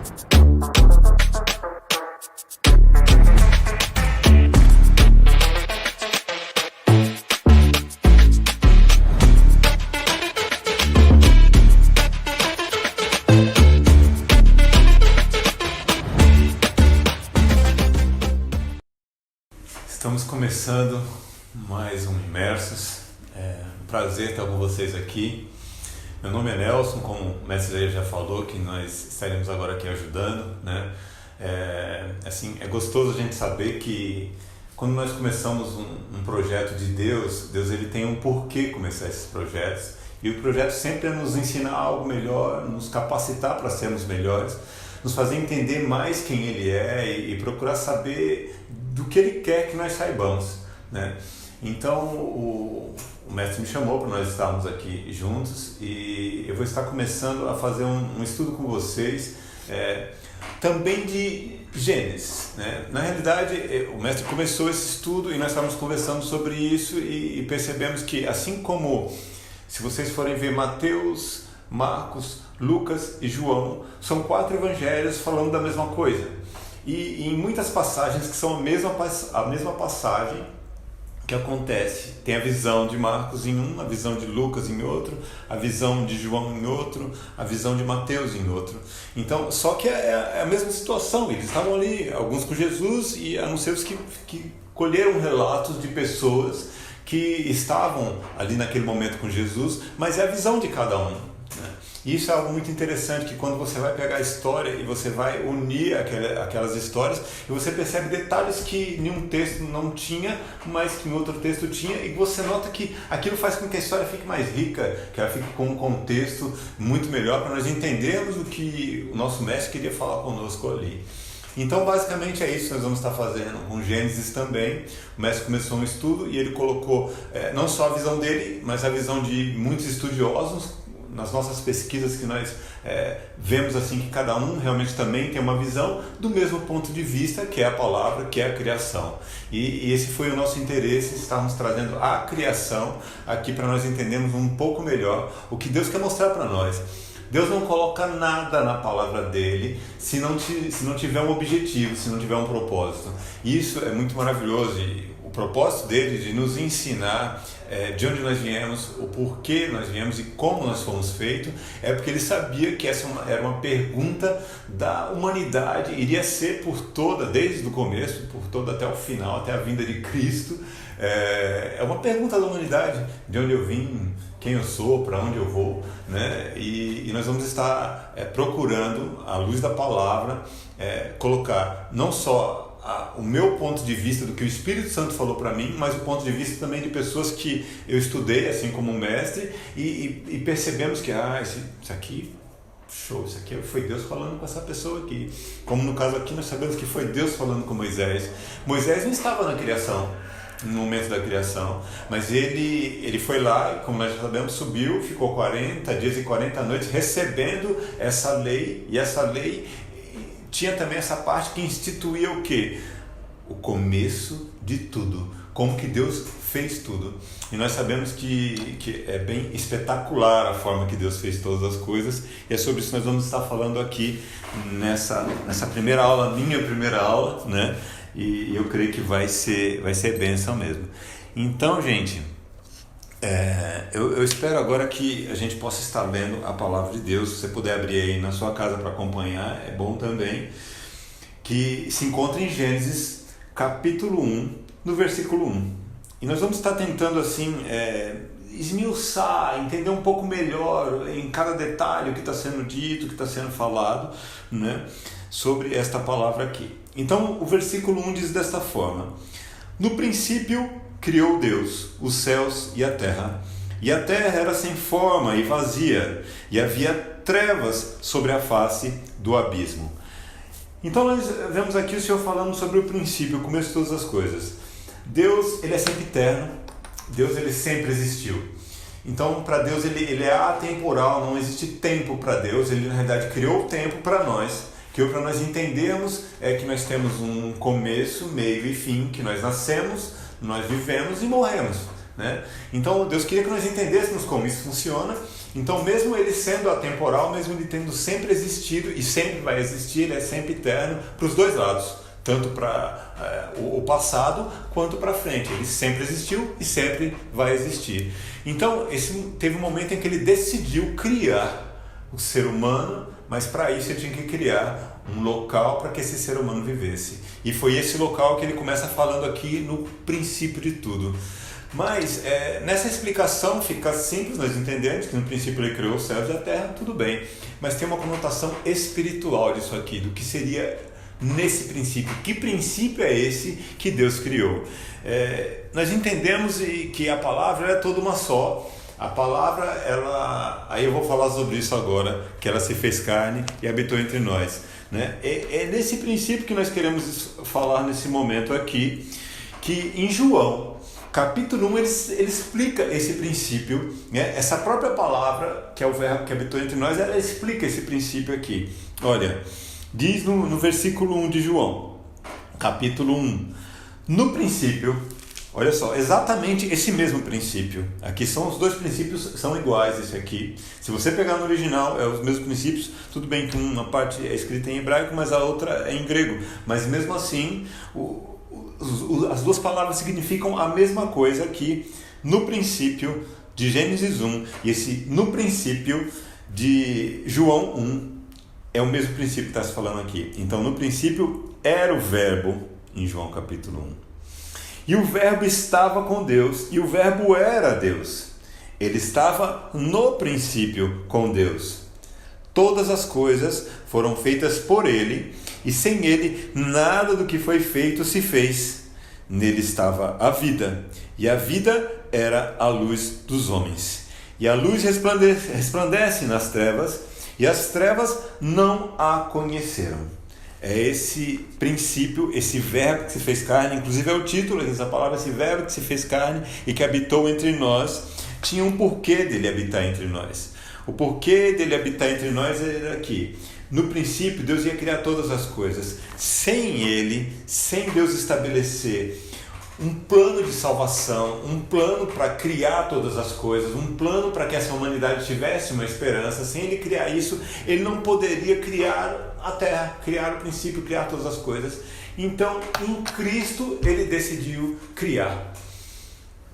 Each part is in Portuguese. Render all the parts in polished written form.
Estamos começando mais um Imersos. É um prazer estar com vocês aqui. Meu nome é Nelson, como o mestre já falou, que nós estaremos agora aqui ajudando, né? É gostoso a gente saber que quando nós começamos um projeto de Deus ele tem um porquê começar esses projetos. E o projeto sempre é nos ensinar algo melhor, nos capacitar para sermos melhores, nos fazer entender mais quem Ele é e procurar saber do que Ele quer que nós saibamos, né? Então o mestre me chamou para nós estarmos aqui juntos e eu vou estar começando a fazer um estudo com vocês também de Gênesis, né? Na realidade o mestre começou esse estudo e nós estávamos conversando sobre isso e percebemos que, assim como se vocês forem ver Mateus, Marcos, Lucas e João, são 4 evangelhos falando da mesma coisa. E em muitas passagens que são a mesma passagem que acontece, tem a visão de Marcos em um, a visão de Lucas em outro, a visão de João em outro, a visão de Mateus em outro. Então, só que é a mesma situação, eles estavam ali, alguns com Jesus, e a não ser os que colheram relatos de pessoas que estavam ali naquele momento com Jesus, mas é a visão de cada um, né? E isso é algo muito interessante, que quando você vai pegar a história e você vai unir aquelas histórias, e você percebe detalhes que em um texto não tinha, mas que em outro texto tinha, e você nota que aquilo faz com que a história fique mais rica, que ela fique com um contexto muito melhor, para nós entendermos o que o nosso mestre queria falar conosco ali. Então, basicamente é isso que nós vamos estar fazendo com Gênesis também. O mestre começou um estudo e ele colocou não só a visão dele, mas a visão de muitos estudiosos. Nas nossas pesquisas que nós vemos assim que cada um realmente também tem uma visão do mesmo ponto de vista, que é a palavra, que é a criação. E esse foi o nosso interesse, estarmos trazendo a criação aqui para nós entendermos um pouco melhor o que Deus quer mostrar para nós. Deus não coloca nada na palavra dele se não tiver um objetivo, se não tiver um propósito. E isso é muito maravilhoso. E o propósito dele de nos ensinar de onde nós viemos, o porquê nós viemos e como nós fomos feitos, é porque ele sabia que essa era uma pergunta da humanidade, iria ser por toda, desde o começo, por toda até o final, até a vinda de Cristo. É uma pergunta da humanidade, de onde eu vim, quem eu sou, para onde eu vou, né? E nós vamos estar procurando, à luz da palavra, colocar não só o meu ponto de vista do que o Espírito Santo falou para mim, mas o ponto de vista também de pessoas que eu estudei, assim como um mestre, e percebemos que isso aqui, show, isso aqui foi Deus falando com essa pessoa aqui. Como no caso aqui nós sabemos que foi Deus falando com Moisés. Moisés não estava na criação, no momento da criação, mas ele foi lá, como nós já sabemos, subiu, ficou 40 dias e 40 noites recebendo essa lei, e essa lei tinha também essa parte que instituía o quê? O começo de tudo, como que Deus fez tudo. E nós sabemos que é bem espetacular a forma que Deus fez todas as coisas, e é sobre isso que nós vamos estar falando aqui nessa primeira aula, minha primeira aula, né? E eu creio que vai ser bênção mesmo. Então, gente, eu espero agora que a gente possa estar lendo a palavra de Deus. Se você puder abrir aí na sua casa para acompanhar, é bom também, que se encontra em Gênesis capítulo 1, no versículo 1. E nós vamos estar tentando assim esmiuçar, entender um pouco melhor em cada detalhe o que está sendo dito, o que está sendo falado, né, sobre esta palavra aqui. Então o versículo 1 diz desta forma: no princípio criou Deus os céus e a terra era sem forma e vazia, e havia trevas sobre a face do abismo. Então nós vemos aqui o Senhor falando sobre o princípio, o começo de todas as coisas. Deus, ele é sempre eterno, Deus, ele sempre existiu. Então, para Deus, ele é atemporal, não existe tempo para Deus. Ele, na realidade, criou o tempo para nós, criou para nós entendermos que nós temos um começo, meio e fim, que nós nascemos, nós vivemos e morremos, né? Então, Deus queria que nós entendêssemos como isso funciona, Então, mesmo ele sendo atemporal, mesmo ele tendo sempre existido e sempre vai existir, ele é sempre eterno para os dois lados, tanto para o passado quanto para frente. Ele sempre existiu e sempre vai existir. Então, teve um momento em que ele decidiu criar o ser humano, mas para isso ele tinha que criar um local para que esse ser humano vivesse. E foi esse local que ele começa falando aqui no princípio de tudo. Mas nessa explicação fica simples, nós entendemos que no princípio ele criou os céus e a terra, tudo bem. Mas tem uma conotação espiritual disso aqui, do que seria nesse princípio. Que princípio é esse que Deus criou? Nós entendemos que a palavra é toda uma só. A palavra, aí eu vou falar sobre isso agora, que ela se fez carne e habitou entre nós, né? É nesse princípio que nós queremos falar nesse momento aqui, que em João, capítulo 1, ele explica esse princípio, né? Essa própria palavra, que é o verbo que habitou entre nós, ela explica esse princípio aqui. Olha, diz no versículo 1 de João, capítulo 1, no princípio, olha só, exatamente esse mesmo princípio. Aqui são os dois princípios, são iguais esse aqui. Se você pegar no original, é os mesmos princípios. Tudo bem que uma parte é escrita em hebraico, mas a outra é em grego. Mas mesmo assim, as duas palavras significam a mesma coisa aqui no princípio de Gênesis 1. E esse no princípio de João 1 é o mesmo princípio que está se falando aqui. Então, no princípio era o verbo, em João capítulo 1. E o verbo estava com Deus, e o verbo era Deus. Ele estava no princípio com Deus. Todas as coisas foram feitas por ele, e sem ele nada do que foi feito se fez. Nele estava a vida, e a vida era a luz dos homens. E a luz resplandece nas trevas, e as trevas não a conheceram. É esse princípio, esse verbo que se fez carne, inclusive é o título dessa palavra, esse verbo que se fez carne e que habitou entre nós, tinha um porquê dele habitar entre nós. O porquê dele habitar entre nós era aqui. No princípio, Deus ia criar todas as coisas. Sem ele, sem Deus estabelecer um plano de salvação, um plano para criar todas as coisas, um plano para que essa humanidade tivesse uma esperança, sem ele criar isso, ele não poderia criar a terra, criar o princípio, criar todas as coisas. Então, em Cristo, ele decidiu criar.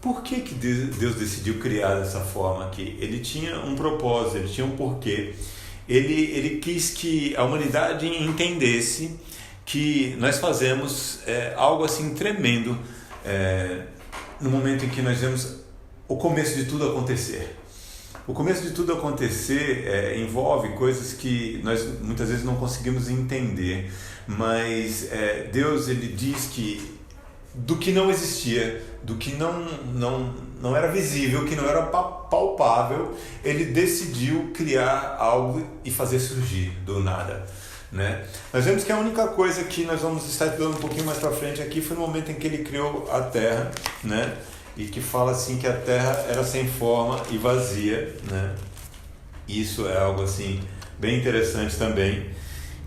Por que Deus decidiu criar dessa forma aqui? Ele tinha um propósito, ele tinha um porquê. Ele quis que a humanidade entendesse que nós fazemos algo assim tremendo no momento em que nós vemos o começo de tudo acontecer. O começo de tudo acontecer envolve coisas que nós muitas vezes não conseguimos entender, mas Deus ele diz que do que não existia, do que não era visível, que não era palpável, ele decidiu criar algo e fazer surgir do nada, né? Nós vemos que a única coisa que nós vamos estar estudando um pouquinho mais para frente aqui foi no momento em que ele criou a terra, né? E que fala assim que a terra era sem forma e vazia, né? Isso é algo assim bem interessante também,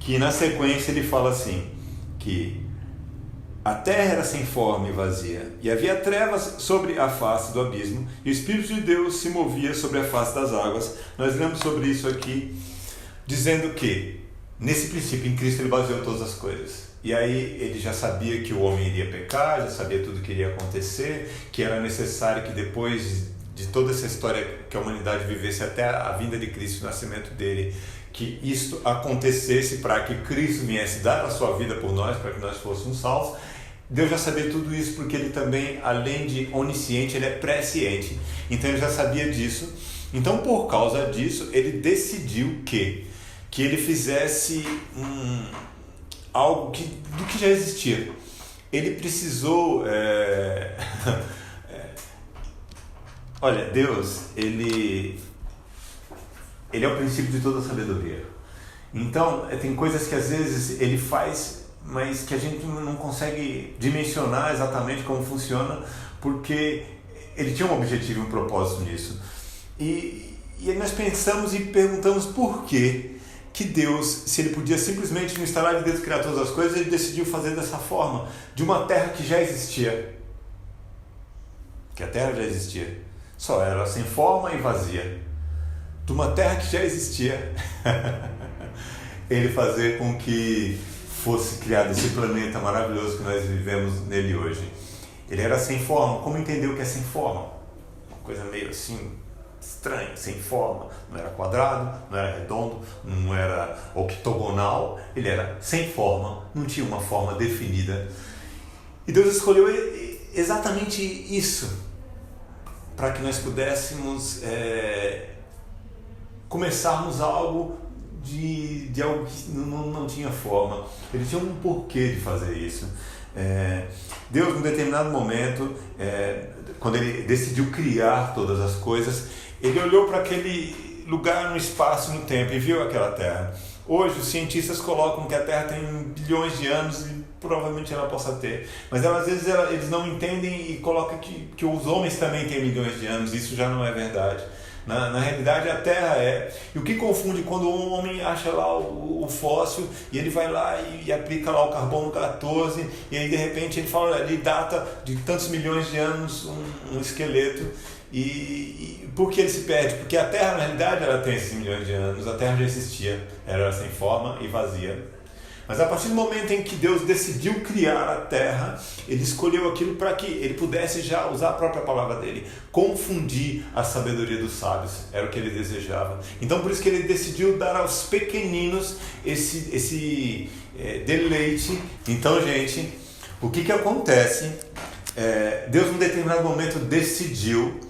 que na sequência ele fala assim que a terra era sem forma e vazia, e havia trevas sobre a face do abismo, e o Espírito de Deus se movia sobre a face das águas. Nós lemos sobre isso aqui, dizendo que, nesse princípio, em Cristo ele baseou todas as coisas. E aí ele já sabia que o homem iria pecar, já sabia tudo que iria acontecer, que era necessário que depois de toda essa história que a humanidade vivesse até a vinda de Cristo, o nascimento dele, que isto acontecesse para que Cristo viesse dar a sua vida por nós, para que nós fôssemos salvos. Deus já sabia tudo isso porque ele também, além de onisciente, ele é presciente. Então ele já sabia disso. Então, por causa disso, ele decidiu que ele fizesse algo do que já existia. Ele precisou... Olha, Deus, ele é o princípio de toda a sabedoria. Então, tem coisas que às vezes ele faz, mas que a gente não consegue dimensionar exatamente como funciona, porque ele tinha um objetivo e um propósito nisso. E nós pensamos e perguntamos por que Deus, se ele podia simplesmente no instalar de Deus criar todas as coisas, ele decidiu fazer dessa forma, de uma terra que já existia. Que a terra já existia. Só era sem forma e vazia. de uma terra que já existia, ele fazer com que fosse criado esse planeta maravilhoso que nós vivemos nele hoje. Ele era sem forma. Como entender o que é sem forma? Uma coisa meio assim, estranha, sem forma. Não era quadrado, não era redondo, não era octogonal. Ele era sem forma, não tinha uma forma definida. E Deus escolheu exatamente isso para que nós pudéssemos começarmos algo de algo que não tinha forma. Ele tinha um porquê de fazer isso. Deus, num determinado momento, quando ele decidiu criar todas as coisas, ele olhou para aquele lugar no espaço, no tempo, e viu aquela terra. Hoje os cientistas colocam que a Terra tem bilhões de anos e provavelmente ela possa ter, mas às vezes eles não entendem e colocam que os homens também têm milhões de anos. Isso já não é verdade. Na realidade, a Terra é. E o que confunde quando um homem acha lá o fóssil e ele vai lá e aplica lá o carbono 14 e aí de repente ele fala, ele data de tantos milhões de anos um esqueleto. E por que ele se perde? Porque a Terra, na realidade, ela tem esses milhões de anos. A Terra já existia, era sem forma e vazia. Mas a partir do momento em que Deus decidiu criar a Terra, Ele escolheu aquilo para que Ele pudesse já usar a própria palavra dele, confundir a sabedoria dos sábios. Era o que Ele desejava. Então por isso que Ele decidiu dar aos pequeninos esse deleite. Então, gente, o que acontece? Deus, num determinado momento, decidiu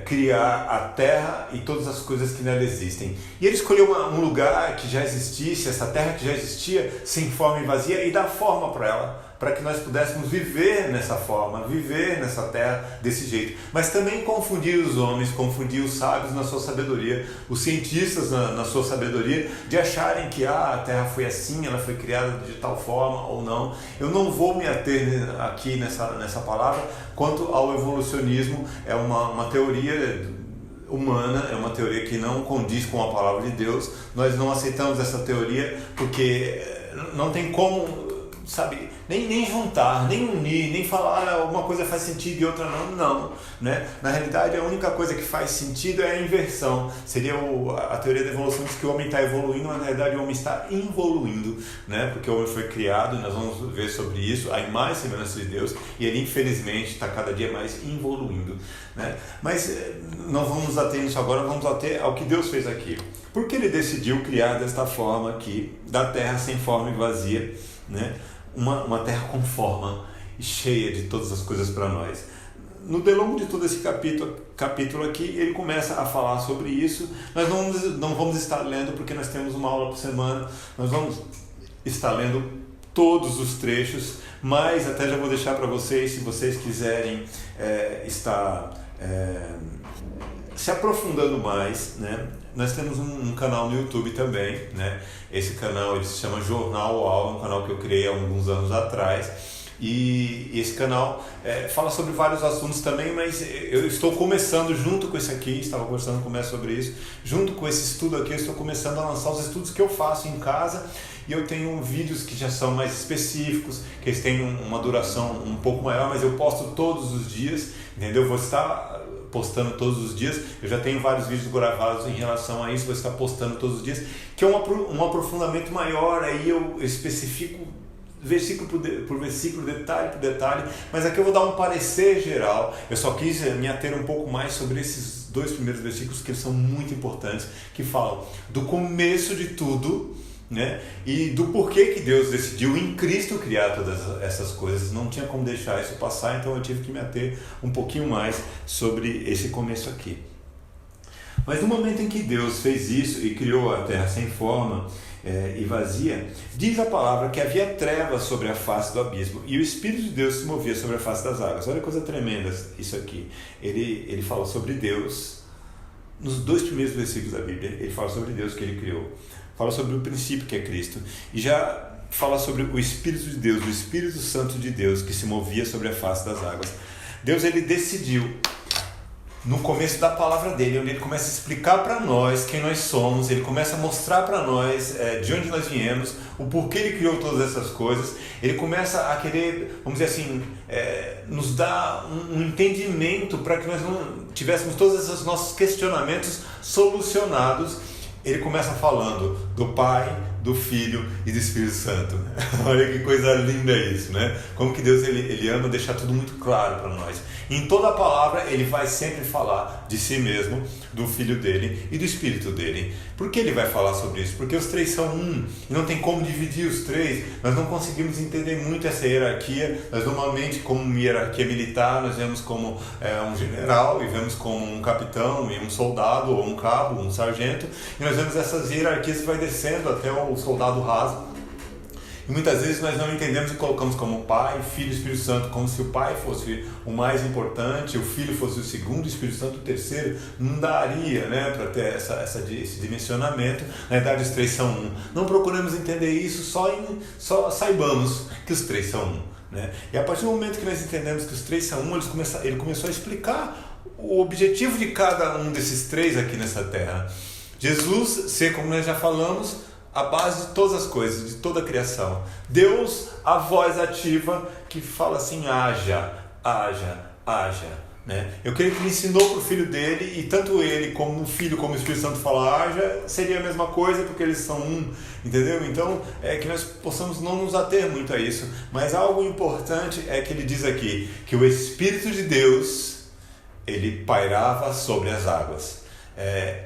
criar a terra e todas as coisas que nela existem. E ele escolheu um lugar que já existisse, essa terra que já existia, sem forma e vazia, e dar forma para ela, para que nós pudéssemos viver nessa forma, viver nessa terra desse jeito. Mas também confundir os homens, confundir os sábios na sua sabedoria, os cientistas na sua sabedoria, de acharem que a terra foi assim, ela foi criada de tal forma ou não. Eu não vou me ater aqui nessa palavra quanto ao evolucionismo. É uma teoria humana, é uma teoria que não condiz com a palavra de Deus. Nós não aceitamos essa teoria porque não tem como, sabe, nem juntar, nem unir, nem falar uma coisa faz sentido e outra não, né? Na realidade, a única coisa que faz sentido é a inversão. Seria a teoria da evolução, diz que o homem está evoluindo, mas na realidade o homem está involuindo, né? Porque o homem foi criado, nós vamos ver sobre isso, a imagem e semelhança de Deus, e ele infelizmente está cada dia mais involuindo, né? Mas não vamos nos ater nisso agora, vamos ater ao que Deus fez aqui. Por que ele decidiu criar desta forma aqui, da terra sem forma e vazia, né? Uma terra com forma e cheia de todas as coisas para nós. No delongo de todo esse capítulo aqui, ele começa a falar sobre isso. Nós não vamos estar lendo porque nós temos uma aula por semana, nós vamos estar lendo todos os trechos, mas até já vou deixar para vocês, se vocês quiserem estar se aprofundando mais, né? Nós temos um canal no YouTube também, né? Esse canal ele se chama Jornal UAU, um canal que eu criei há alguns anos atrás. E esse canal fala sobre vários assuntos também, mas eu estou começando junto com esse aqui, estava conversando com o Mestre sobre isso, junto com esse estudo aqui, eu estou começando a lançar os estudos que eu faço em casa, e eu tenho vídeos que já são mais específicos, que eles têm uma duração um pouco maior, mas eu posto todos os dias, entendeu? Eu vou estar postando todos os dias, eu já tenho vários vídeos gravados em relação a isso, vou estar postando todos os dias, que é um aprofundamento maior, aí eu especifico versículo por versículo, detalhe por detalhe, mas aqui eu vou dar um parecer geral. Eu só quis me ater um pouco mais sobre esses dois primeiros versículos, que eles são muito importantes, que falam do começo de tudo, né? E do porquê que Deus decidiu em Cristo criar todas essas coisas. Não tinha como deixar isso passar, então eu tive que me ater um pouquinho mais sobre esse começo aqui. Mas no momento em que Deus fez isso e criou a terra sem forma e vazia, diz a palavra que havia trevas sobre a face do abismo e o Espírito de Deus se movia sobre a face das águas. Olha que coisa tremenda isso aqui. Ele fala sobre Deus nos dois primeiros versículos da Bíblia. Ele fala sobre Deus que ele criou, fala sobre o princípio que é Cristo, e já fala sobre o Espírito de Deus, o Espírito Santo de Deus que se movia sobre a face das águas. Deus, ele decidiu no começo da palavra dele, onde ele começa a explicar para nós quem nós somos, ele começa a mostrar para nós de onde nós viemos, o porquê ele criou todas essas coisas, ele começa a querer, vamos dizer assim, nos dar um entendimento para que nós não tivéssemos todos esses nossos questionamentos solucionados. Ele começa falando do Pai, do Filho e do Espírito Santo. Olha que coisa linda isso, né? Como que Deus ele ama deixar tudo muito claro para nós. Em toda a palavra ele vai sempre falar de si mesmo, do Filho dele e do Espírito dele. Por que ele vai falar sobre isso? Porque os três são um, e não tem como dividir os três. Nós não conseguimos entender muito essa hierarquia. Nós normalmente, como uma hierarquia militar, nós vemos como um general, e vemos como um capitão, e um soldado, ou um cabo, um sargento, e nós vemos essas hierarquias que vai descendo até o soldado raso. E muitas vezes nós não entendemos e colocamos como Pai, Filho e Espírito Santo, como se o Pai fosse o mais importante, o Filho fosse o segundo, o Espírito Santo o terceiro. Não daria, né, para ter esse dimensionamento. Na verdade, os três são um. Não procuramos entender isso, só saibamos que os três são um, né? E a partir do momento que nós entendemos que os três são um, ele começou a explicar o objetivo de cada um desses três aqui nessa terra. Jesus ser, como nós já falamos, a base de todas as coisas, de toda a criação. Deus, a voz ativa que fala assim: haja, haja, haja, né? Eu creio que ele ensinou para o Filho dele, e tanto ele como o Filho como o Espírito Santo falar haja, seria a mesma coisa, porque eles são um, entendeu? Então, que nós possamos não nos ater muito a isso, mas algo importante é que ele diz aqui, que o Espírito de Deus, ele pairava sobre as águas.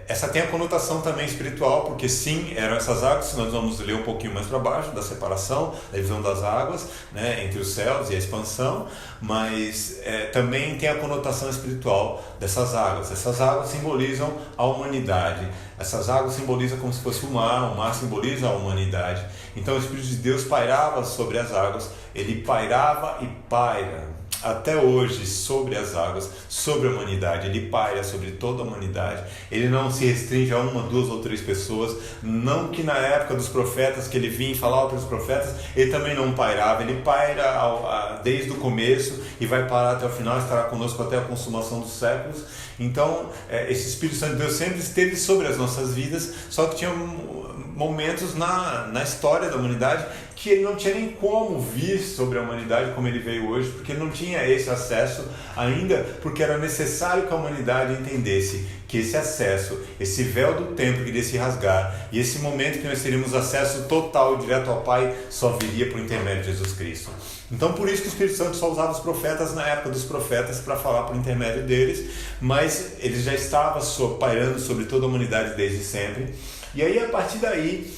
Essa tem a conotação também espiritual, porque sim, eram essas águas. Nós vamos ler um pouquinho mais para baixo da separação, da divisão das águas, né, entre os céus e a expansão, mas também tem a conotação espiritual dessas águas. Essas águas simbolizam a humanidade, essas águas simbolizam como se fosse o mar simboliza a humanidade. Então o Espírito de Deus pairava sobre as águas, ele pairava e paira até hoje sobre as águas, sobre a humanidade. Ele paira sobre toda a humanidade. Ele não se restringe a uma, duas ou três pessoas. Não que na época dos profetas, que ele vinha e falava para os profetas, ele também não pairava. Ele paira desde o começo e vai parar até o final, estará conosco até a consumação dos séculos. Então esse Espírito Santo de Deus sempre esteve sobre as nossas vidas, só que tinha momentos na história da humanidade que ele não tinha nem como vir sobre a humanidade como ele veio hoje, porque ele não tinha esse acesso ainda, porque era necessário que a humanidade entendesse que esse acesso, esse véu do templo que iria se rasgar, e esse momento que nós teríamos acesso total, direto ao Pai, só viria por intermédio de Jesus Cristo. Então por isso que o Espírito Santo só usava os profetas na época dos profetas para falar por intermédio deles, mas ele já estava pairando sobre toda a humanidade desde sempre. E aí a partir daí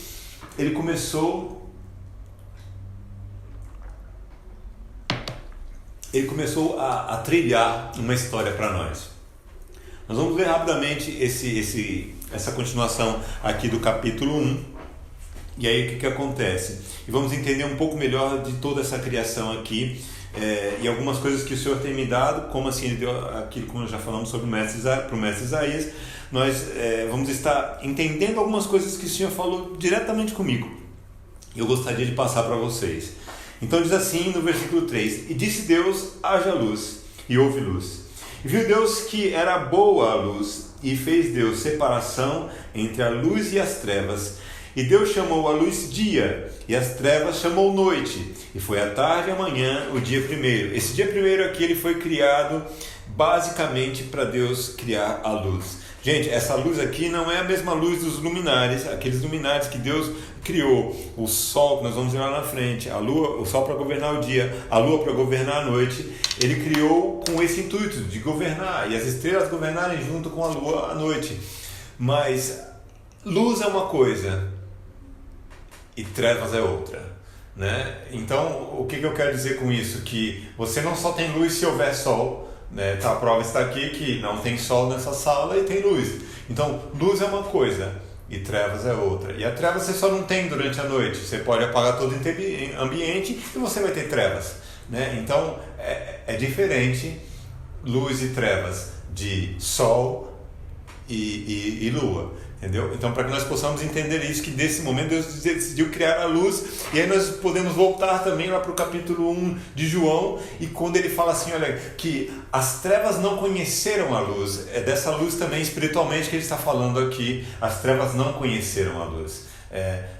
ele começou a trilhar uma história para nós. Nós vamos ver rapidamente essa continuação aqui do capítulo 1. E aí o que acontece? E vamos entender um pouco melhor de toda essa criação aqui, e algumas coisas que o Senhor tem me dado, como assim ele deu aquilo, como já falamos sobre para o mestre Isaías. Nós vamos estar entendendo algumas coisas que o Senhor falou diretamente comigo. Eu gostaria de passar para vocês. Então diz assim no versículo 3: E disse Deus, haja luz, e houve luz. E viu Deus que era boa a luz, e fez Deus separação entre a luz e as trevas. E Deus chamou a luz dia, e as trevas chamou noite. E foi a tarde e a manhã o dia primeiro. Esse dia primeiro aqui ele foi criado basicamente para Deus criar a luz. Gente, essa luz aqui não é a mesma luz dos luminares, aqueles luminares que Deus criou. O sol, que nós vamos ver lá na frente, a lua, o sol para governar o dia, a lua para governar a noite. Ele criou com esse intuito de governar, e as estrelas governarem junto com a lua à noite. Mas luz é uma coisa e trevas é outra, né? Então, o que eu quero dizer com isso? Que você não só tem luz se houver sol, né? A prova está aqui que não tem sol nessa sala e tem luz. Então, luz é uma coisa e trevas é outra. E a treva você só não tem durante a noite. Você pode apagar todo o ambiente e você vai ter trevas, né? Então, é diferente luz e trevas de sol e lua, entendeu? Então, para que nós possamos entender isso, que nesse momento Deus decidiu criar a luz, e aí nós podemos voltar também lá para o capítulo 1 de João, e quando ele fala assim, olha, que as trevas não conheceram a luz, é dessa luz também espiritualmente que ele está falando aqui, as trevas não conheceram a luz.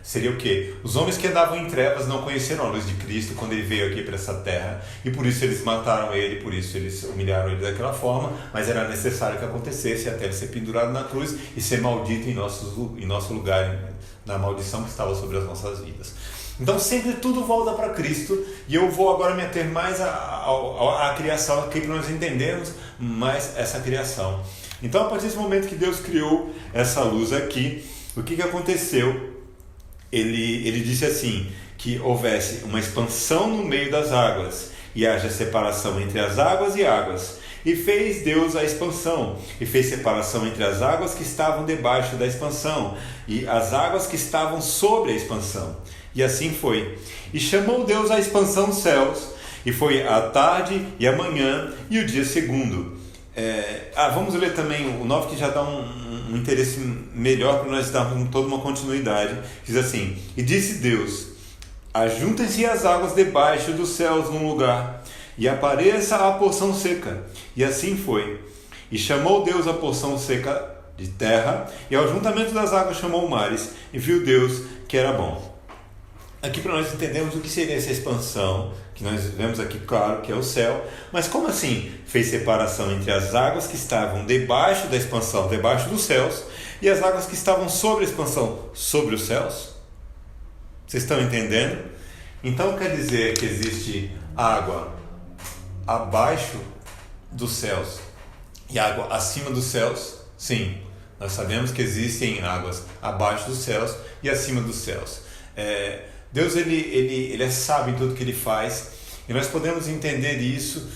Seria o quê? Os homens que andavam em trevas não conheceram a luz de Cristo quando ele veio aqui para essa terra, e por isso eles mataram ele, por isso eles humilharam ele daquela forma, mas era necessário que acontecesse até ele ser pendurado na cruz e ser maldito em nosso lugar, na maldição que estava sobre as nossas vidas. Então sempre tudo volta para Cristo, e eu vou agora me ater mais à criação aqui para nós entendermos mais essa criação. Então, a partir desse momento que Deus criou essa luz aqui, o que aconteceu? Ele disse assim, que houvesse uma expansão no meio das águas, e haja separação entre as águas e águas. E fez Deus a expansão, e fez separação entre as águas que estavam debaixo da expansão, e as águas que estavam sobre a expansão. E assim foi. E chamou Deus a expansão dos céus, e foi a tarde e a manhã, e o dia segundo. Vamos ler também o 9, que já dá um interesse melhor para nós darmos toda uma continuidade. Diz assim: e disse Deus: ajuntem-se as águas debaixo dos céus num lugar, e apareça a porção seca. E assim foi. E chamou Deus a porção seca de terra, e ao juntamento das águas chamou mares, e viu Deus que era bom. Aqui para nós entendermos o que seria essa expansão, que nós vemos aqui, claro, que é o céu. Mas como assim fez separação entre as águas que estavam debaixo da expansão, debaixo dos céus, e as águas que estavam sobre a expansão, sobre os céus? Vocês estão entendendo? Então quer dizer que existe água abaixo dos céus e água acima dos céus? Sim, nós sabemos que existem águas abaixo dos céus e acima dos céus. Deus ele é sábio em tudo que ele faz, e nós podemos entender isso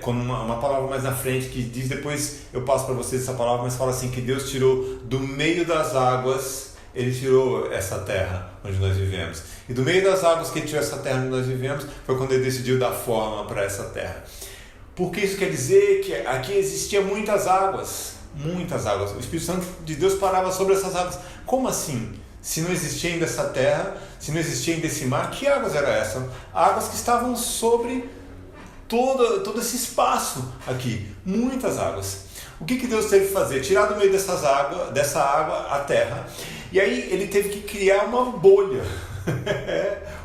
com uma palavra mais na frente que diz, depois eu passo para vocês essa palavra, mas fala assim, que Deus tirou do meio das águas, ele tirou essa terra onde nós vivemos, e do meio das águas que ele tirou essa terra onde nós vivemos foi quando ele decidiu dar forma para essa terra. Porque isso quer dizer que aqui existiam muitas águas, o Espírito Santo de Deus parava sobre essas águas. Como assim? Se não existia ainda essa terra, se não existia ainda esse mar, que águas eram essas? Águas que estavam sobre todo esse espaço aqui, muitas águas. O que Deus teve que fazer? Tirar do meio dessa água a terra, e aí ele teve que criar uma bolha,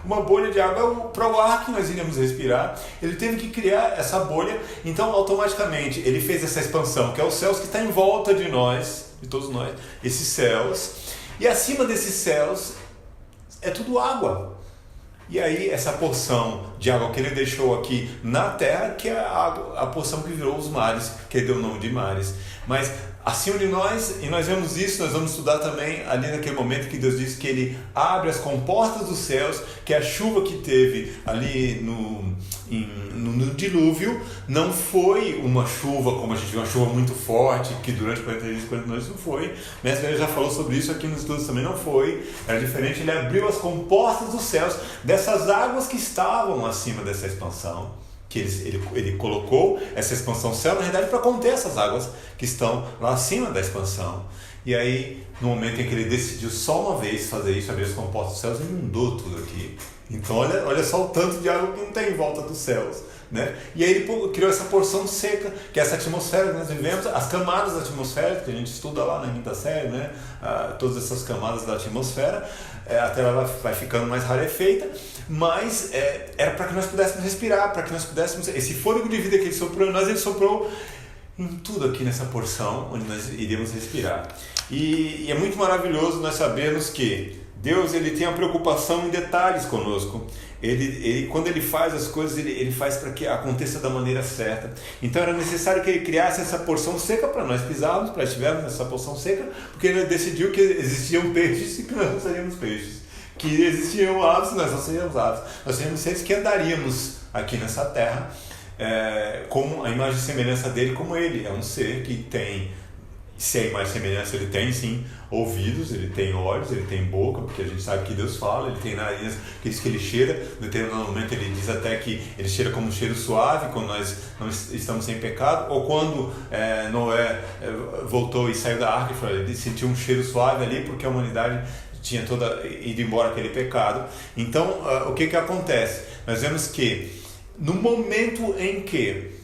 uma bolha de água para o ar que nós iríamos respirar. Ele teve que criar essa bolha, então automaticamente ele fez essa expansão, que é os céus que está em volta de nós, de todos nós, esses céus. E acima desses céus é tudo água. E aí essa porção de água que ele deixou aqui na terra, que é a porção que virou os mares, que ele deu o nome de mares. Mas acima de nós, e nós vemos isso, nós vamos estudar também ali naquele momento que Deus disse que ele abre as comportas dos céus, que a chuva que teve ali no dilúvio não foi uma chuva como a gente viu, uma chuva muito forte, que durante 40 dias e 40 noites não foi. O mestre já falou sobre isso aqui nos estudos, também não foi. Era diferente, ele abriu as comportas dos céus, dessas águas que estavam acima dessa expansão, que ele colocou essa expansão céu, na realidade, para conter essas águas que estão lá acima da expansão. E aí, no momento em que ele decidiu só uma vez fazer isso, abrir as comportas dos céus, inundou tudo aqui. Então olha só o tanto de água que não tem em volta dos céus, né? E aí ele criou essa porção seca, que é essa atmosfera que nós vivemos, as camadas da atmosfera, que a gente estuda lá na quinta série, né? Todas essas camadas da atmosfera, até ela vai ficando mais rarefeita, mas era para que nós pudéssemos respirar, para que nós pudéssemos, esse fôlego de vida que ele soprou em nós, ele soprou em tudo aqui nessa porção onde nós iríamos respirar. E é muito maravilhoso nós sabermos que Deus ele tem uma preocupação em detalhes conosco. Quando ele faz as coisas, ele faz para que aconteça da maneira certa. Então era necessário que ele criasse essa porção seca para nós pisarmos, para estivermos nessa porção seca, porque ele decidiu que existiam peixes e que nós não seríamos peixes, que existiam aves e nós não seríamos aves. Nós seríamos seres que andaríamos aqui nessa terra como a imagem e semelhança dele, como ele é um ser que tem Se é imagem e semelhança, ele tem sim ouvidos, ele tem olhos, ele tem boca, porque a gente sabe que Deus fala, ele tem nariz, que diz que ele cheira. No determinado momento ele diz até que ele cheira como um cheiro suave quando nós não estamos sem pecado, ou quando Noé voltou e saiu da arca, ele sentiu um cheiro suave ali porque a humanidade tinha toda ido embora aquele pecado. Então o que acontece? Nós vemos que no momento em que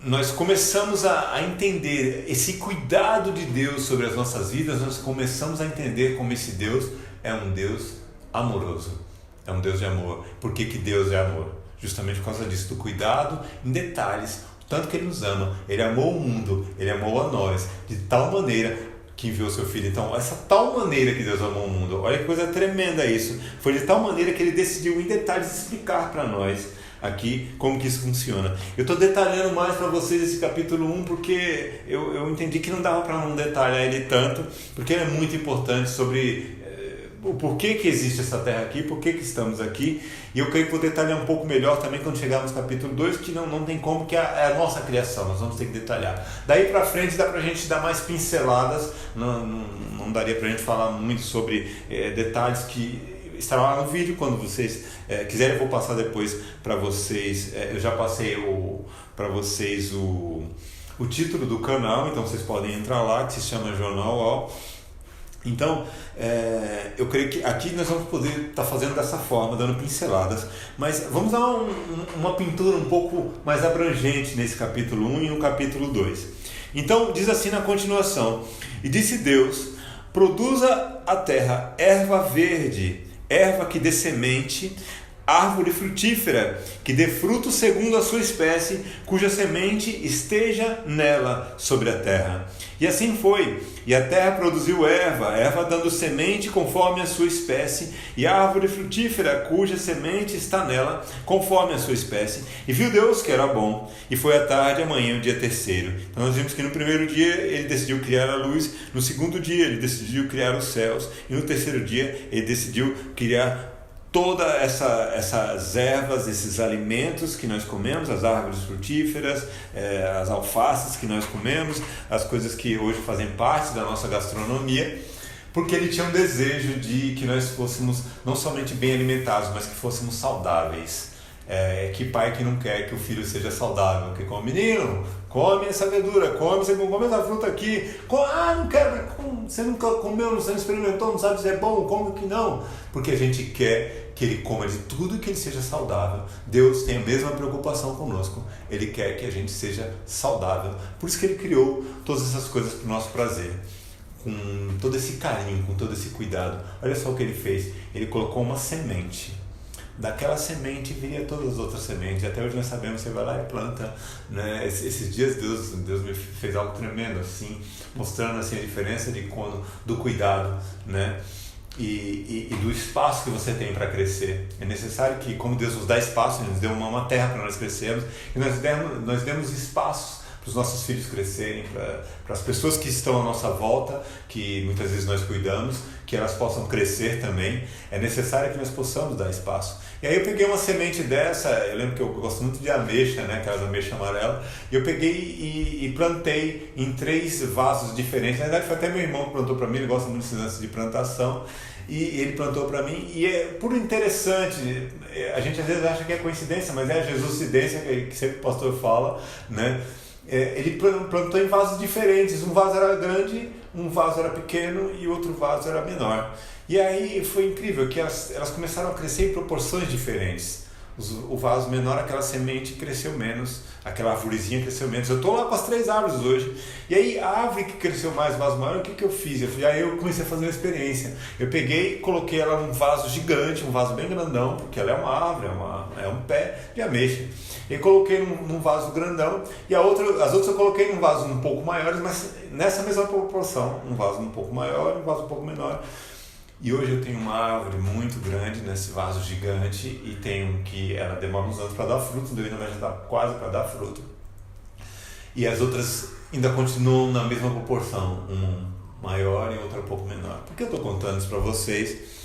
nós começamos a entender esse cuidado de Deus sobre as nossas vidas, nós começamos a entender como esse Deus é um Deus amoroso, é um Deus de amor. Por que Deus é amor? Justamente por causa disso, do cuidado em detalhes, o tanto que Ele nos ama. Ele amou o mundo, Ele amou a nós, de tal maneira que enviou seu Filho. Então, essa tal maneira que Deus amou o mundo, olha que coisa tremenda isso, foi de tal maneira que Ele decidiu em detalhes explicar para nós aqui como que isso funciona. Eu estou detalhando mais para vocês esse capítulo 1 porque eu entendi que não dava para não detalhar ele tanto, porque ele é muito importante sobre o porquê que existe essa terra aqui, porquê que estamos aqui, e eu creio que vou detalhar um pouco melhor também quando chegarmos no capítulo 2, que não tem como, que é a nossa criação, nós vamos ter que detalhar. Daí para frente dá para a gente dar mais pinceladas, não daria para a gente falar muito sobre detalhes que estará lá no vídeo. Quando vocês quiserem, eu vou passar depois para vocês. Eu já passei para vocês o título do canal, então vocês podem entrar lá, que se chama Jornal UOL. Então, eu creio que aqui nós vamos poder estar fazendo dessa forma, dando pinceladas, mas vamos dar uma pintura um pouco mais abrangente nesse capítulo 1 e no capítulo 2. Então, diz assim na continuação: E disse Deus, produza a terra erva verde, erva que dê semente, árvore frutífera, que dê fruto segundo a sua espécie, cuja semente esteja nela sobre a terra. E assim foi, e a terra produziu erva dando semente conforme a sua espécie, e árvore frutífera, cuja semente está nela, conforme a sua espécie. E viu Deus que era bom, e foi a tarde e amanhã o dia terceiro. Então nós vimos que no primeiro dia ele decidiu criar a luz, no segundo dia ele decidiu criar os céus, e no terceiro dia ele decidiu criar todas essas ervas, esses alimentos que nós comemos, as árvores frutíferas, as alfaces que nós comemos, as coisas que hoje fazem parte da nossa gastronomia, porque ele tinha um desejo de que nós fôssemos não somente bem alimentados, mas que fôssemos saudáveis. Que pai que não quer que o filho seja saudável? Que como menino, come essa verdura, come essa fruta aqui. Não quero, você nunca comeu, você não experimentou, não sabe se é bom, como que não? Porque a gente quer que ele coma de tudo e que ele seja saudável. Deus tem a mesma preocupação conosco, Ele quer que a gente seja saudável. Por isso que Ele criou todas essas coisas para o nosso prazer, com todo esse carinho, com todo esse cuidado. Olha só o que Ele fez, Ele colocou uma semente. Daquela semente viria todas as outras sementes. Até hoje nós sabemos, você vai lá e planta, né? Esses dias Deus me fez algo tremendo assim, mostrando assim, a diferença do cuidado, né? E do espaço que você tem para crescer. É necessário que, como Deus nos dá espaço, Ele nos deu uma terra para nós crescermos, e nós demos espaços para os nossos filhos crescerem, para as pessoas que estão à nossa volta, que muitas vezes nós cuidamos, que elas possam crescer também. É necessário que nós possamos dar espaço. E aí eu peguei uma semente dessa, eu lembro que eu gosto muito de ameixa, né, aquelas ameixas amarelas, e eu peguei e plantei em 3 vasos diferentes. Na verdade foi até meu irmão que plantou para mim, ele gosta muito desses lances de plantação, e ele plantou para mim, e é por interessante, a gente às vezes acha que é coincidência, mas é a Jesuscidência que sempre o pastor fala, né? Ele plantou em vasos diferentes, um vaso era grande, um vaso era pequeno e outro vaso era menor. E aí foi incrível que elas começaram a crescer em proporções diferentes. O vaso menor, aquela semente cresceu menos, aquela arvorezinha cresceu menos. Eu estou lá com as 3 árvores hoje. E aí a árvore que cresceu mais, o vaso maior, o que eu fiz? Aí eu comecei a fazer uma experiência. Eu peguei e coloquei ela num vaso gigante, um vaso bem grandão, porque ela é uma árvore, é um pé de ameixa. E coloquei num vaso grandão, e as outras eu coloquei num vaso um pouco maiores, mas nessa mesma proporção, um vaso um pouco maior e um vaso um pouco menor. E hoje eu tenho uma árvore muito grande nesse vaso gigante, e tenho que ela demora uns anos para dar fruto, ainda vai já estar quase para dar fruto. E as outras ainda continuam na mesma proporção, uma maior e outra um pouco menor. Por que eu estou contando isso para vocês?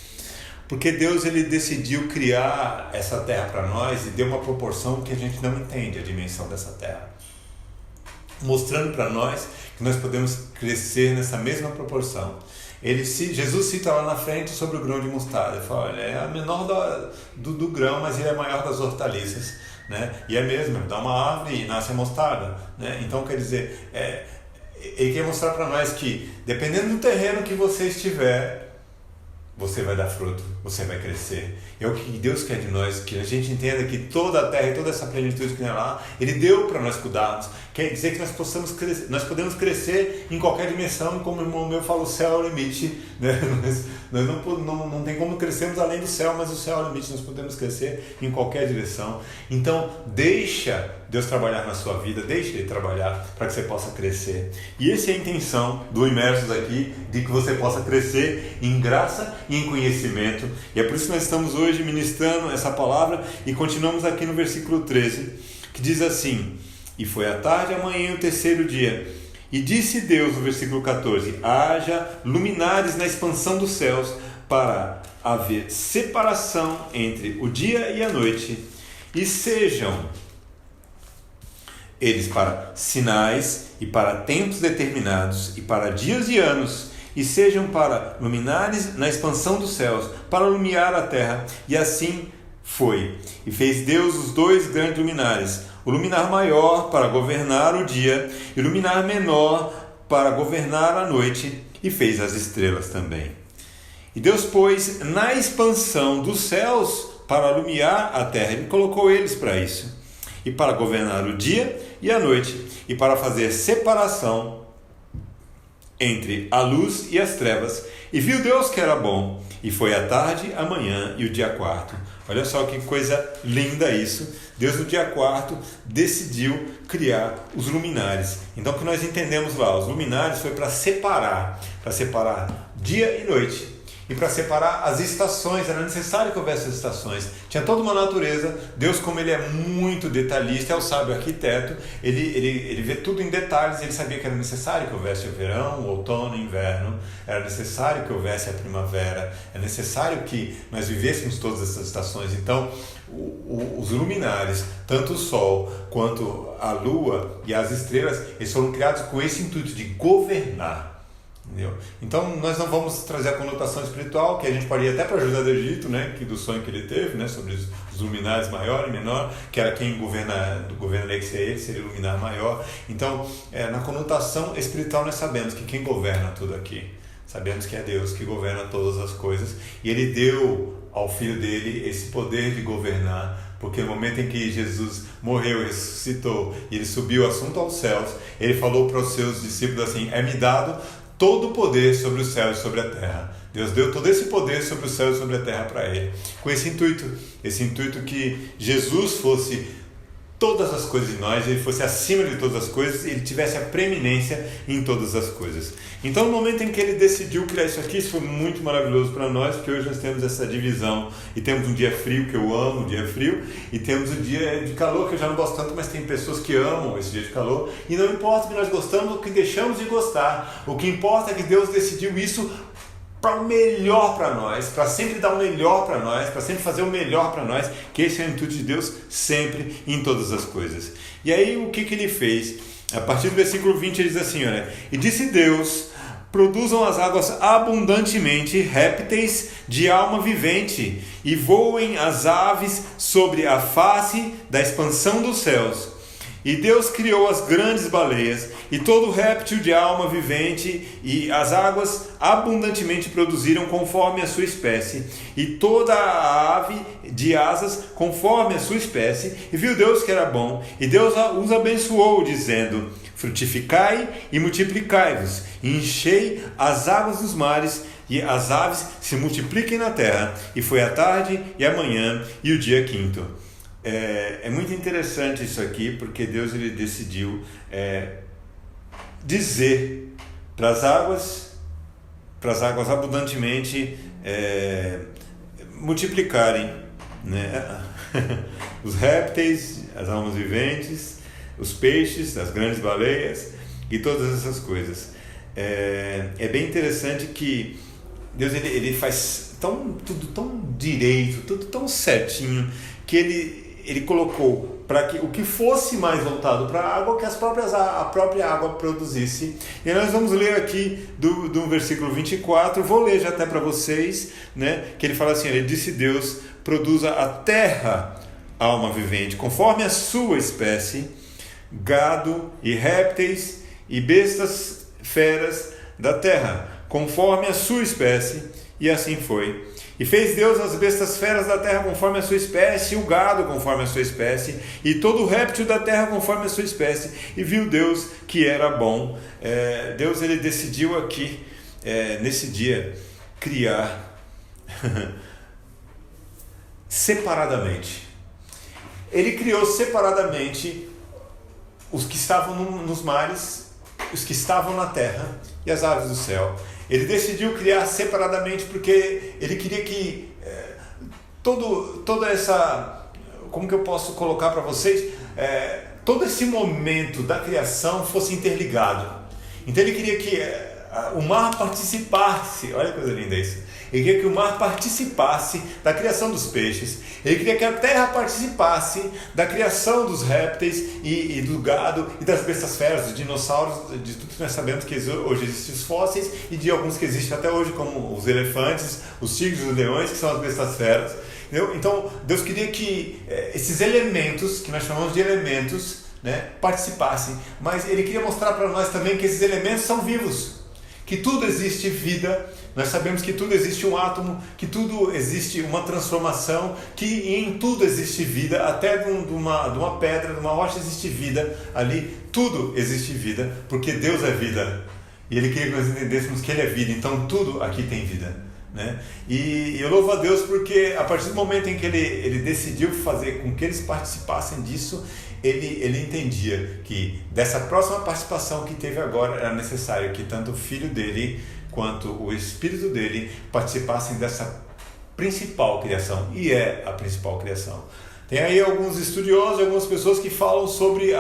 Porque Deus ele decidiu criar essa terra para nós e deu uma proporção que a gente não entende a dimensão dessa terra. mostrando para nós que nós podemos crescer nessa mesma proporção. Jesus cita lá na frente sobre o grão de mostarda. Ele fala, olha, é a menor do grão, mas ele é maior das hortaliças, né? E é mesmo, dá uma árvore e nasce a mostarda, né? Então, quer dizer, ele quer mostrar para nós que, dependendo do terreno que você estiver, você vai dar fruto, você vai crescer. É o que Deus quer de nós, que a gente entenda que toda a terra e toda essa plenitude que tem lá, Ele deu para nós cuidarmos. Quer dizer que nós podemos crescer em qualquer dimensão, como o irmão meu fala, o céu é o limite, né? Nós não tem como crescermos além do céu, mas o céu é o limite, nós podemos crescer em qualquer direção. Então, deixa Deus trabalhar na sua vida, deixa Ele trabalhar para que você possa crescer. E essa é a intenção do Imersos aqui, de que você possa crescer em graça e em conhecimento. E é por isso que nós estamos hoje ministrando essa palavra e continuamos aqui no versículo 13, que diz assim: e foi a tarde, amanhã, o terceiro dia. E disse Deus, no versículo 14: haja luminares na expansão dos céus, para haver separação entre o dia e a noite, e sejam eles para sinais e para tempos determinados e para dias e anos, e sejam para luminares na expansão dos céus, para iluminar a terra. E assim foi. E fez Deus os dois grandes luminares, o luminar maior para governar o dia e o luminar menor para governar a noite, e fez as estrelas também. E Deus pôs na expansão dos céus para iluminar a terra. Ele colocou eles para isso, e para governar o dia e a noite, e para fazer separação entre a luz e as trevas. E viu Deus que era bom, e foi a tarde, a manhã e o dia quarto. Olha só que coisa linda isso. Deus no dia quarto decidiu criar os luminares. Então o que nós entendemos lá, os luminares foi para separar dia e noite. E para separar as estações, era necessário que houvesse as estações. Tinha toda uma natureza. Deus, como Ele é muito detalhista, é o sábio arquiteto, ele vê tudo em detalhes. Ele sabia que era necessário que houvesse o verão, o outono, o inverno. Era necessário que houvesse a primavera. É necessário que nós vivêssemos todas essas estações. Então, os luminares, tanto o sol quanto a lua e as estrelas, eles foram criados com esse intuito de governar. Entendeu? Então nós não vamos trazer a conotação espiritual, que a gente pode ir até para José do Egito, né, que do sonho que ele teve, né, sobre os luminares maior e menor, que era quem governaria, que seria o luminar maior. Então, na conotação espiritual nós sabemos que quem governa tudo aqui, sabemos que é Deus que governa todas as coisas, e Ele deu ao Filho dele esse poder de governar, porque no momento em que Jesus morreu, ressuscitou e Ele subiu assunto aos céus, Ele falou para os seus discípulos assim: é-me dado todo o poder sobre os céus e sobre a terra. Deus deu todo esse poder sobre os céus e sobre a terra para Ele, com esse intuito que Jesus fosse todas as coisas de nós, Ele fosse acima de todas as coisas, Ele tivesse a preeminência em todas as coisas. Então, no momento em que Ele decidiu criar isso aqui, isso foi muito maravilhoso para nós, porque hoje nós temos essa divisão, e temos um dia frio, que eu amo o dia frio, e temos o dia de calor, que eu já não gosto tanto, mas tem pessoas que amam esse dia de calor, e não importa o que nós gostamos ou o que deixamos de gostar, o que importa é que Deus decidiu isso para o melhor para nós, para sempre dar o melhor para nós, para sempre fazer o melhor para nós, que esse é o intuito de Deus sempre em todas as coisas. E aí o que Ele fez? A partir do versículo 20 ele diz assim, olha: e disse Deus: produzam as águas abundantemente répteis de alma vivente, e voem as aves sobre a face da expansão dos céus. E Deus criou as grandes baleias e todo réptil de alma vivente, e as águas abundantemente produziram conforme a sua espécie, e toda a ave de asas conforme a sua espécie. E viu Deus que era bom, e Deus os abençoou, dizendo: frutificai e multiplicai-vos, e enchei as águas dos mares, e as aves se multipliquem na terra. E foi a tarde e a manhã e o dia quinto. É muito interessante isso aqui, porque Deus ele decidiu dizer para as águas abundantemente multiplicarem, né? Os répteis, as almas viventes, os peixes, as grandes baleias e todas essas coisas. É bem interessante que Deus ele faz tudo tão direito, tudo tão certinho, que ele ele colocou para que o que fosse mais voltado para a água, que a própria água produzisse. E nós vamos ler aqui do versículo 24, vou ler já até para vocês, né, que ele fala assim, ele disse Deus, produza a terra alma vivente, conforme a sua espécie, gado e répteis e bestas feras da terra, conforme a sua espécie, e assim foi. E fez Deus as bestas feras da terra conforme a sua espécie, e o gado conforme a sua espécie, e todo o réptil da terra conforme a sua espécie. E viu Deus que era bom. Deus ele decidiu aqui, nesse dia, criar separadamente. Ele criou separadamente os que estavam nos mares, os que estavam na terra e as aves do céu. Ele decidiu criar separadamente porque ele queria que toda essa, como que eu posso colocar para vocês, todo esse momento da criação fosse interligado. Então ele queria que o mar participasse, olha que coisa linda isso. Ele queria que o mar participasse da criação dos peixes. Ele queria que a terra participasse da criação dos répteis e do gado e das bestas feras, dos dinossauros, de tudo que nós sabemos que hoje existem os fósseis e de alguns que existem até hoje, como os elefantes, os tigres, os leões, que são as bestas feras. Entendeu? Então Deus queria que esses elementos, que nós chamamos de elementos, né, participassem. Mas Ele queria mostrar para nós também que esses elementos são vivos, que tudo existe vida. Nós sabemos que tudo existe um átomo, que tudo existe uma transformação, que em tudo existe vida, até de uma pedra, de uma rocha existe vida ali, tudo existe vida, porque Deus é vida. E Ele queria que nós entendêssemos que Ele é vida, então tudo aqui tem vida. Né? E eu louvo a Deus porque a partir do momento em que Ele decidiu fazer com que eles participassem disso, ele entendia que dessa próxima participação que teve agora era necessário que tanto o filho dele quanto o Espírito dele participassem dessa principal criação, e é a principal criação. Tem aí alguns estudiosos, algumas pessoas que falam sobre,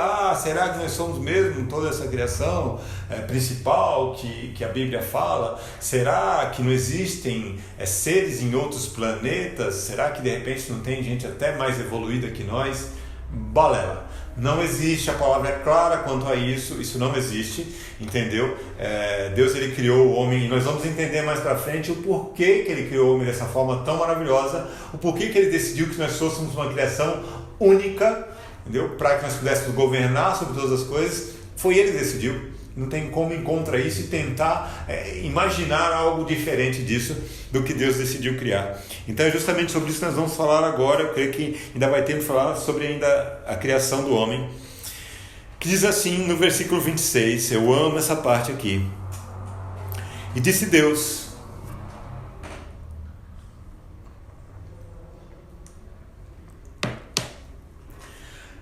será que nós somos mesmo toda essa criação principal que a Bíblia fala? Será que não existem seres em outros planetas? Será que de repente não tem gente até mais evoluída que nós? Balela. Não existe, a palavra é clara quanto a isso não existe, entendeu? Deus ele criou o homem, e nós vamos entender mais para frente o porquê que ele criou o homem dessa forma tão maravilhosa, o porquê que ele decidiu que nós fôssemos uma criação única, entendeu? Para que nós pudéssemos governar sobre todas as coisas. Foi ele que decidiu. Não tem como encontrar isso e tentar imaginar algo diferente disso do que Deus decidiu criar. Então é justamente sobre isso que nós vamos falar agora. Eu creio que ainda vai tempo de falar sobre ainda a criação do homem. Que diz assim no versículo 26, eu amo essa parte aqui. E disse Deus: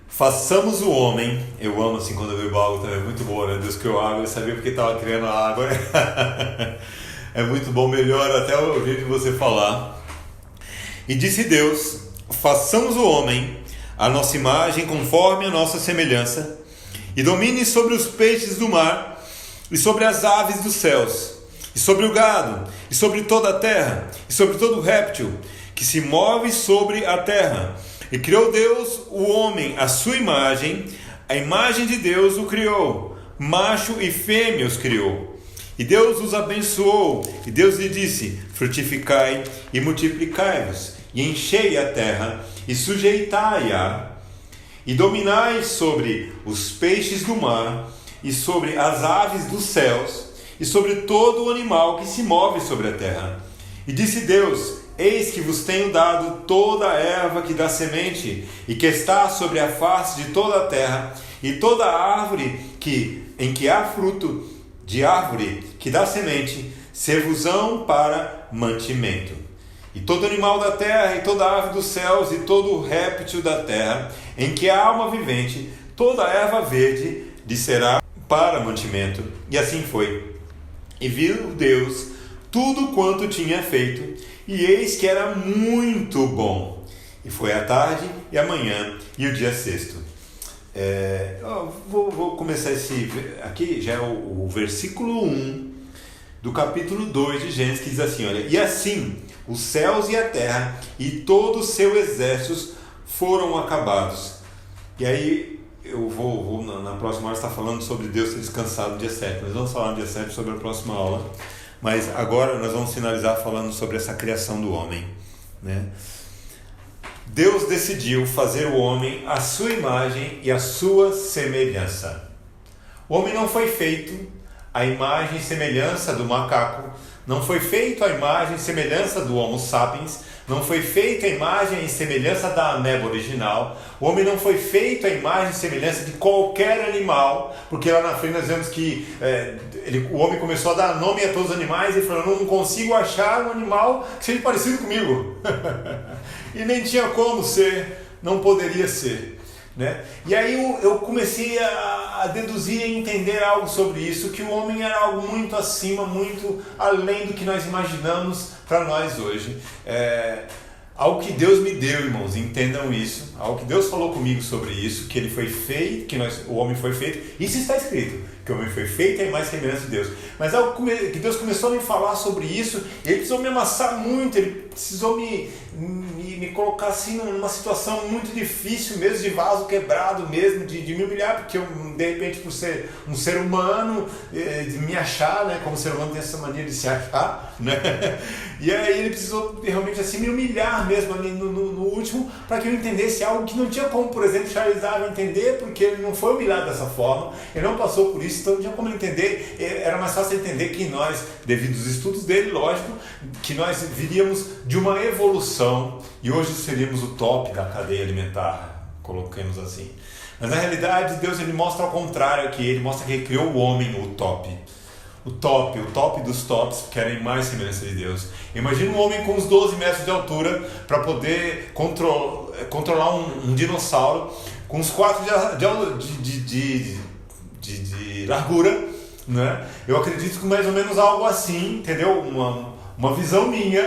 façamos o homem. Eu amo assim quando eu bebo água também, é muito boa, né? Deus criou água, eu sabia porque estava criando a água. É muito bom, melhora até o jeito de você falar. E disse Deus: façamos o homem à nossa imagem, conforme a nossa semelhança, e domine sobre os peixes do mar, e sobre as aves dos céus, e sobre o gado, e sobre toda a terra, e sobre todo réptil que se move sobre a terra. E criou Deus o homem à sua imagem, a imagem de Deus o criou, macho e fêmea os criou. E Deus os abençoou, e Deus lhe disse: frutificai e multiplicai-vos, e enchei a terra, e sujeitai-a, e dominai sobre os peixes do mar, e sobre as aves dos céus, e sobre todo o animal que se move sobre a terra. E disse Deus: eis que vos tenho dado toda a erva que dá semente, e que está sobre a face de toda a terra, e toda a árvore em que há fruto de árvore que dá semente, ser-vos-ão para mantimento. E todo animal da terra, e toda ave dos céus, e todo réptil da terra, em que há alma vivente, toda a erva verde lhe será para mantimento. E assim foi. E viu Deus tudo quanto tinha feito, e eis que era muito bom. E foi a tarde e a manhã e o dia sexto. Vou começar aqui, já é o versículo 1 do capítulo 2 de Gênesis, que diz assim, olha: e assim os céus e a terra e todo o seu exército foram acabados. E aí eu vou na próxima hora estar falando sobre Deus ter descansado no dia 7. Nós vamos falar no dia 7 sobre a próxima aula. Mas agora nós vamos finalizar falando sobre essa criação do homem, né? Deus decidiu fazer o homem à sua imagem e à sua semelhança. O homem não foi feito à imagem e semelhança do macaco, não foi feito à imagem e semelhança do Homo sapiens, não foi feito à imagem e semelhança da ameba original. O homem não foi feito à imagem e semelhança de qualquer animal, porque lá na frente nós vemos que o homem começou a dar nome a todos os animais e falou: não consigo achar um animal que seja parecido comigo. E nem tinha como ser, não poderia ser, né? E aí eu comecei a deduzir e entender algo sobre isso, que o homem era algo muito acima, muito além do que nós imaginamos para nós hoje. Algo que Deus me deu, irmãos, entendam isso. Algo que Deus falou comigo sobre isso, que ele foi feito, o homem foi feito. Isso está escrito, que o homem foi feito à imagem e semelhança de Deus. Mas algo que Deus começou a me falar sobre isso, ele precisou me amassar muito, ele precisou me colocar assim numa situação muito difícil mesmo, de vaso quebrado mesmo, de me humilhar, porque eu, de repente, por ser um ser humano, de me achar, né, como ser humano tem essa mania de se achar, né? E aí ele precisou realmente assim me humilhar mesmo ali no último, para que eu entendesse algo que não tinha como, por exemplo, Charles Darwin entender, porque ele não foi humilhado dessa forma, ele não passou por isso, então não tinha como ele entender. Era mais fácil entender que nós, devido aos estudos dele, lógico, que nós viríamos de uma evolução e hoje seríamos o top da cadeia alimentar, coloquemos assim. Mas na realidade Deus ele mostra ao contrário aqui, ele mostra que ele criou o homem, o top dos tops, que era a imagem e semelhança de Deus. Imagina um homem com uns 12 metros de altura para poder controlar um dinossauro com uns 4 de largura, né? Eu acredito que mais ou menos algo assim, entendeu? Uma visão minha,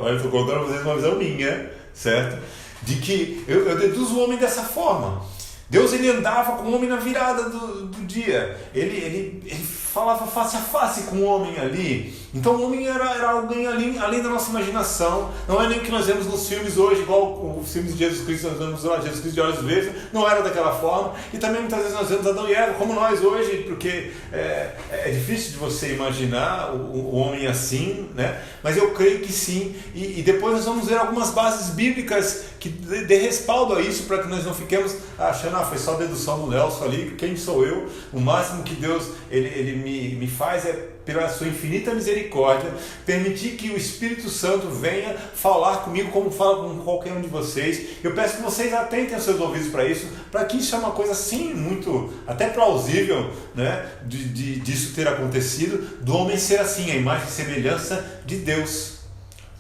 olha, estou contando para vocês uma visão minha, certo? De que eu deduzo o homem dessa forma. Deus ele andava com o homem na virada do dia, ele falava face a face com o homem ali. Então o homem era alguém além da nossa imaginação. Não é nem o que nós vemos nos filmes hoje, igual os filmes de Jesus Cristo, nós vemos lá Jesus Cristo de olhos verdes, não era daquela forma. E também muitas vezes nós vemos Adão e Eva como nós hoje, porque é difícil de você imaginar o homem assim, né? Mas eu creio que sim. E depois nós vamos ver algumas bases bíblicas que dê respaldo a isso, para que nós não fiquemos achando, foi só dedução do Nelson ali, quem sou eu? O máximo que Deus ele me faz é, pela sua infinita misericórdia, permitir que o Espírito Santo venha falar comigo como fala com qualquer um de vocês. Eu peço que vocês atentem os seus ouvidos para isso, para que isso é uma coisa assim, muito, até plausível, né, disso ter acontecido, do homem ser assim, a imagem e semelhança de Deus.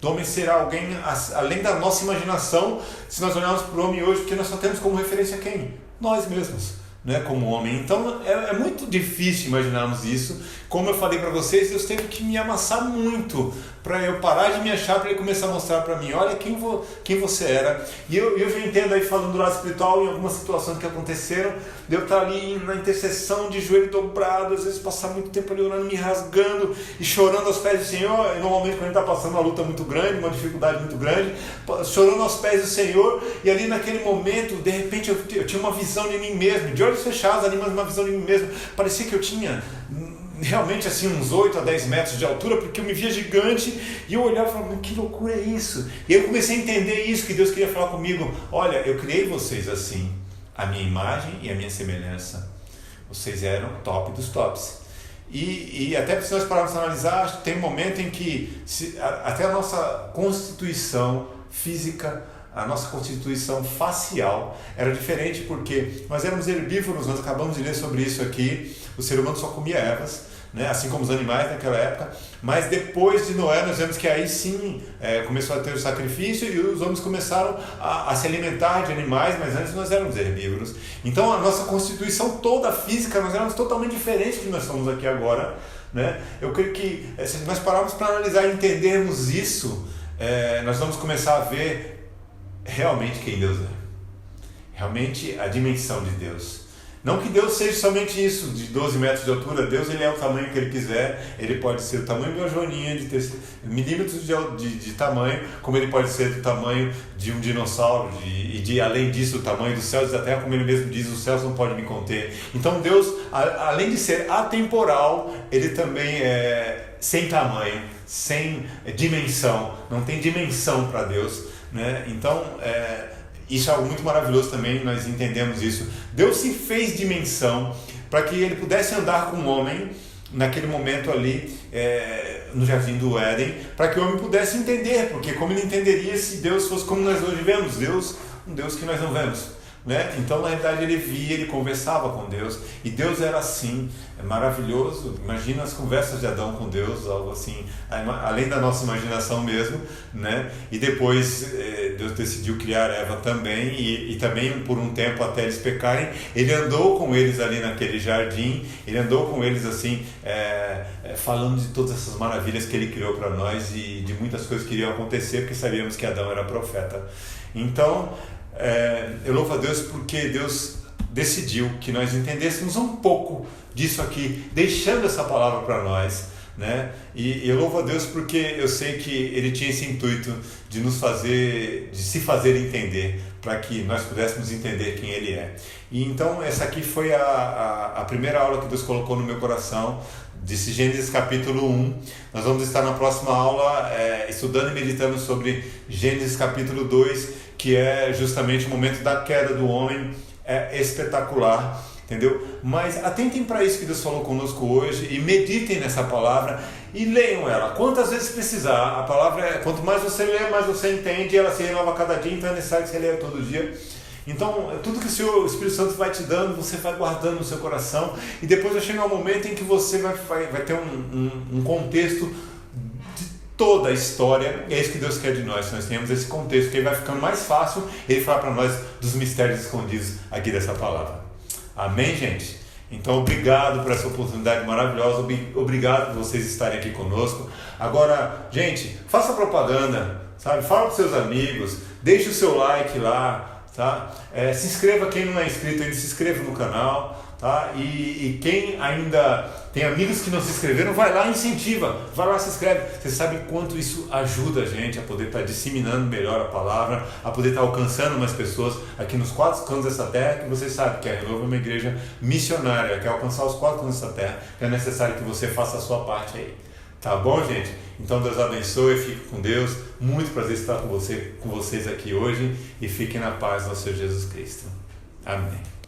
Do homem ser alguém além da nossa imaginação, se nós olharmos para o homem hoje, porque nós só temos como referência quem? Nós mesmos, né, como homem. Então é muito difícil imaginarmos isso. Como eu falei para vocês, Deus teve que me amassar muito para eu parar de me achar, para ele começar a mostrar para mim, olha quem você era. E eu já entendo aí, falando do lado espiritual, em algumas situações que aconteceram, de eu estar ali na intercessão, de joelho dobrado, às vezes passar muito tempo ali orando, me rasgando e chorando aos pés do Senhor. E normalmente quando a gente está passando uma luta muito grande, uma dificuldade muito grande, chorando aos pés do Senhor, e ali naquele momento, de repente eu tinha uma visão de mim mesmo, de olhos fechados ali, mas uma visão de mim mesmo. Parecia que eu tinha realmente assim uns 8 a 10 metros de altura, porque eu me via gigante, e eu olhava e falava, que loucura é isso? E eu comecei a entender isso, que Deus queria falar comigo. Olha, eu criei vocês assim, a minha imagem e a minha semelhança. Vocês eram top dos tops. E até se nós pararmos para analisar, acho que tem um momento em que até a nossa constituição física, a nossa constituição facial era diferente, porque nós éramos herbívoros, nós acabamos de ler sobre isso aqui. O ser humano só comia ervas, né? Assim como os animais naquela época. Mas depois de Noé nós vemos que aí sim começou a ter o sacrifício, e os homens começaram a se alimentar de animais, mas antes nós éramos herbívoros. Então a nossa constituição toda física, nós éramos totalmente diferentes do que nós somos aqui agora, né? Eu creio que se nós pararmos para analisar e entendermos isso, nós vamos começar a ver realmente quem Deus é, realmente a dimensão de Deus. Não que Deus seja somente isso, de 12 metros de altura. Deus, ele é o tamanho que ele quiser. Ele pode ser o tamanho de uma joaninha, de ter milímetros de tamanho, como ele pode ser do tamanho de um dinossauro, além disso, o tamanho dos céus e da terra, como ele mesmo diz, os céus não podem me conter. Então Deus, além de ser atemporal, ele também é sem tamanho, sem dimensão. Não tem dimensão para Deus, né? Então, isso é algo muito maravilhoso também, nós entendemos isso. Deus se fez dimensão para que ele pudesse andar com o homem naquele momento ali no Jardim do Éden, para que o homem pudesse entender, porque como ele entenderia se Deus fosse como nós hoje vemos, um Deus que nós não vemos, né? Então, na realidade, ele via, ele conversava com Deus, e Deus era assim, maravilhoso. Imagina as conversas de Adão com Deus, algo assim, além da nossa imaginação mesmo, né? E depois Deus decidiu criar Eva também, e também por um tempo até eles pecarem, ele andou com eles ali naquele jardim, ele andou com eles assim, falando de todas essas maravilhas que ele criou para nós e de muitas coisas que iriam acontecer, porque sabíamos que Adão era profeta. Então, eu louvo a Deus porque Deus decidiu que nós entendêssemos um pouco disso aqui, deixando essa palavra para nós, né? E eu louvo a Deus porque eu sei que Ele tinha esse intuito de se fazer entender, para que nós pudéssemos entender quem Ele é. E então essa aqui foi a primeira aula que Deus colocou no meu coração, desse Gênesis capítulo 1. Nós vamos estar na próxima aula estudando e meditando sobre Gênesis capítulo 2, que é justamente o momento da queda do homem. É espetacular, entendeu? Mas atentem para isso que Deus falou conosco hoje e meditem nessa palavra e leiam ela quantas vezes precisar. A palavra, quanto mais você lê, mais você entende, e ela se renova a cada dia, então é necessário que você leia todo dia. Então, tudo que o Espírito Santo vai te dando, você vai guardando no seu coração, e depois vai chegar um momento em que você vai ter um contexto de toda a história. É isso que Deus quer de nós, que nós tenhamos esse contexto, que aí vai ficando mais fácil Ele falar para nós dos mistérios escondidos aqui dessa palavra. Amém, gente? Então, obrigado por essa oportunidade maravilhosa, obrigado por vocês estarem aqui conosco. Agora, gente, faça propaganda, sabe? Fala para os seus amigos, deixe o seu like lá, tá? Se inscreva, quem não é inscrito ainda, se inscreva no canal, tá? E quem ainda tem amigos que não se inscreveram, vai lá e incentiva, vai lá, se inscreve. Você sabe quanto isso ajuda a gente a poder estar disseminando melhor a palavra, a poder estar alcançando mais pessoas aqui nos 4 cantos dessa terra, que vocês sabem que a Renovo é uma igreja missionária, quer alcançar os 4 cantos dessa terra, que é necessário que você faça a sua parte aí. Tá bom, gente? Então Deus abençoe, fique com Deus. Muito prazer estar com vocês aqui hoje, e fiquem na paz do nosso Senhor Jesus Cristo. Amém.